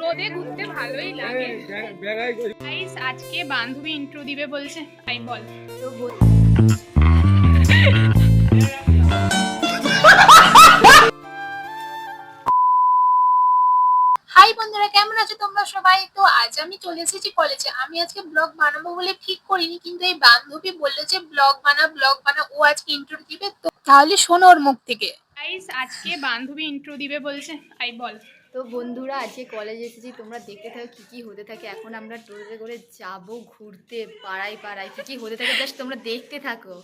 রোদে ঘুরতে ভালোই লাগে। গাইস আজকে বান্ধবী ইন্ট্রো দিবে বলছে, তাই বল। হাই বন্ধুরা, কেমন আছো তোমরা সবাই? তো আজ আমি চলে এসেছি কলেজে। আমি আজকে ব্লগ বানাবো বলে ঠিক করিনি, কিন্তু এই বান্ধবী বললো যে ব্লগ বানা, ও আজকে ইন্ট্রো দিবে, তো তাহলে শোনো ওর মুখ থেকে। গাইস আজকে বান্ধবী ইন্ট্রো দিবে বলছে, তাই বল। তো বন্ধুরা, আজকে কলেজে এসেছি, তোমরা দেখতে থাকো কি কি হতে থাকে। এখন আমরা টোটোতে করে যাব ঘুরতে পাড়ায় পাড়ায়, কি কি হতে থাকে জাস্ট তোমরা দেখতে থাকো।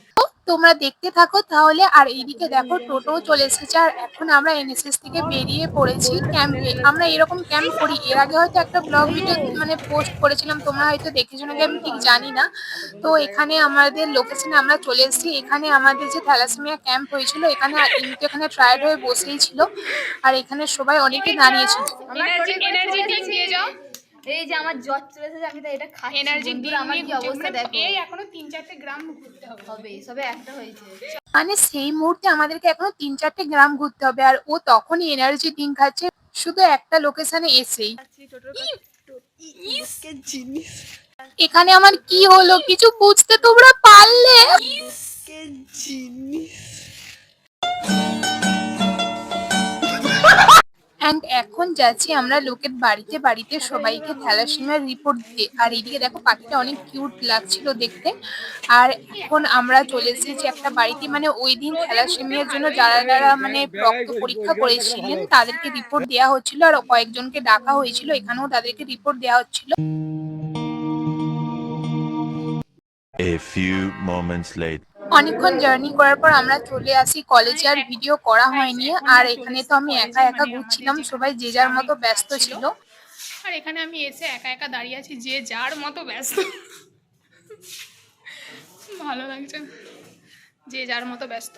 তোমরা দেখতে থাকো তাহলে। আর এইদিকে দেখো টোটো চলে এসেছে, আর এখন আমরা এনএসএস থেকে বেরিয়ে পড়েছি ক্যাম্পে। আমরা এরকম ক্যাম্প করি, এর আগে হয়তো একটা ব্লগ ভিডিও মানে পোস্ট করেছিলাম, তোমরা হয়তো দেখেছো নাকি আমি ঠিক জানি না। তো এখানে আমাদের লোকেশনে আমরা চলে এসেছি। এখানে আমাদের যে থ্যালাসেমিয়া ক্যাম্প হয়েছিল, এখানে ইনি তো এখানে ট্রায়াল হয়ে বসেই ছিল, আর এখানে সবাই অনেকে দাঁড়িয়েছিল। এনার্জি ড্রিঙ্ক দিয়ে যাও। এই যে আমার জ্বর চলে এসেছে, আমি তো এটা খাচ্ছি। এনার্জি বন্ধুরা আমার কি অবস্থা দেখো। এই এখনো 3-4 গ্রাম ঘুরতে হবে, সবে একটা হয়েছে। মানে সেই মুহূর্তে আমাদেরকে এখনো 3-4 গ্রাম ঘুরতে হবে, আর ও তখনই এনার্জি ড্রিঙ্ক খাচ্ছে শুধু একটা লোকেশনে এসেই। এখানে আমার কি হলো কিছু বুঝতে তোমরা পারলে? অ্যান্ড এখন যাচ্ছি আমরা লোকের বাড়িতে বাড়িতে সবাইকে থ্যালাসেমিয়ার রিপোর্ট দিতে। আর এইদিকে দেখো পাখিটা অনেক কিউট লাগছিল দেখতে। আর এখন আমরা চলে এসেছি একটা বাড়িতে, মানে ওই দিন থ্যালাসেমিয়ার জন্য যারা যারা মানে রক্ত পরীক্ষা করেছিলেন তাদেরকে রিপোর্ট দেওয়া হচ্ছিল, আর কয়েকজনকে ডাকা হয়েছিল, এখানেও তাদেরকে রিপোর্ট দেওয়া হচ্ছিল। A few moments later. অনেকক্ষণ জার্নি করার পর আমরা চলে আসি কলেজে। আর ভিডিও করা হয়নি, আর এখানে তো আমি একা একা ঘুরছিলাম, সবাই যে যার মতো ব্যস্ত ছিল। আর এখানে আমি এসে একা একা দাঁড়িয়ে আছি, যে যার মতো ব্যস্ত। ভালো লাগছে, যে যার মতো ব্যস্ত,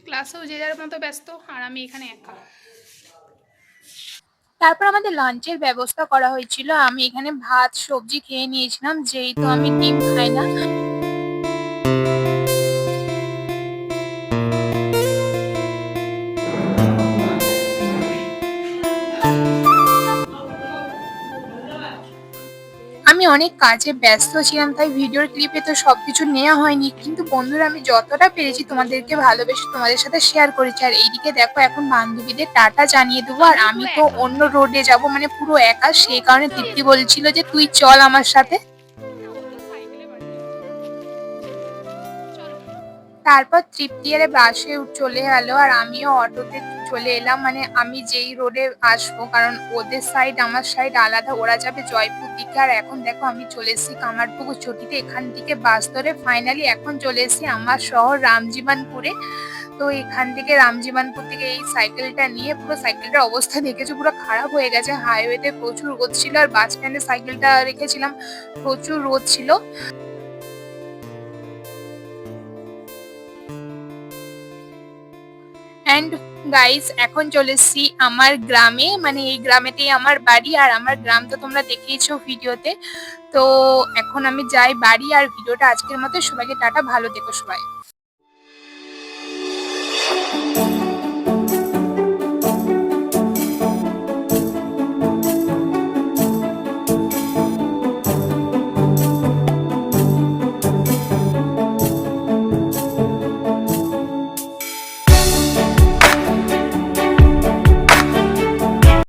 ক্লাসেও যে যার মতো ব্যস্ত, আর আমি এখানে একা। তারপর আমাদের লাঞ্চের ব্যবস্থা করা হয়েছিল। আমি এখানে ভাত সবজি খেয়ে নিয়েছিলাম, যেহেতু আমি ডিম খাই না। আমি অনেক কাজে ব্যস্ত ছিলাম, তাই ভিডিওর ক্লিপে তো সবকিছু নেওয়া হয়নি, কিন্তু বন্ধুরা আমি যতটা পেরেছি তোমাদেরকে ভালোবেসে তোমাদের সাথে শেয়ার করেছি। আর এইদিকে দেখো এখন বান্ধবীদের টাটা জানিয়ে দেবো, আর আমি তো অন্য রোডে যাব, মানে পুরো একা, সেই কারণে তৃপ্তি বলছিল যে তুই চল আমার সাথে। তারপর তৃপ্তি আরে বাসে চলে গেল, আর আমিও অটোতে চলে এলাম। মানে আমি যেই রোডে আসবো, কারণ ওদের সাইড আমার সাইড আলাদা, ওরা যাবে জয়পুর দিকে। আর এখন দেখো আমি চলে এসেছি কামারপুকুর চটিতে, এখান থেকে বাস ধরে ফাইনালি এখন চলে এসেছি আমার শহর রামজীবনপুরে। তো এখান থেকে রামজীবনপুর থেকে এই সাইকেলটা নিয়ে, পুরো সাইকেলটার অবস্থা দেখেছো পুরো খারাপ হয়ে গেছে, হাইওয়েতে প্রচুর রোদ ছিল, আর বাস স্ট্যান্ডে সাইকেলটা রেখেছিলাম, প্রচুর রোদ ছিল। অ্যান্ড গাইস এখন চলে এসেছি আমার গ্রামে, মানে এই গ্রামেতেই আমার বাড়ি, আর আমার গ্রাম তো তোমরা দেখেইছো ভিডিওতে। তো এখন আমি যাই বাড়ি, আর ভিডিওটা আজকের মতো সবাইকে টাটা, ভালো থেকো সবাই।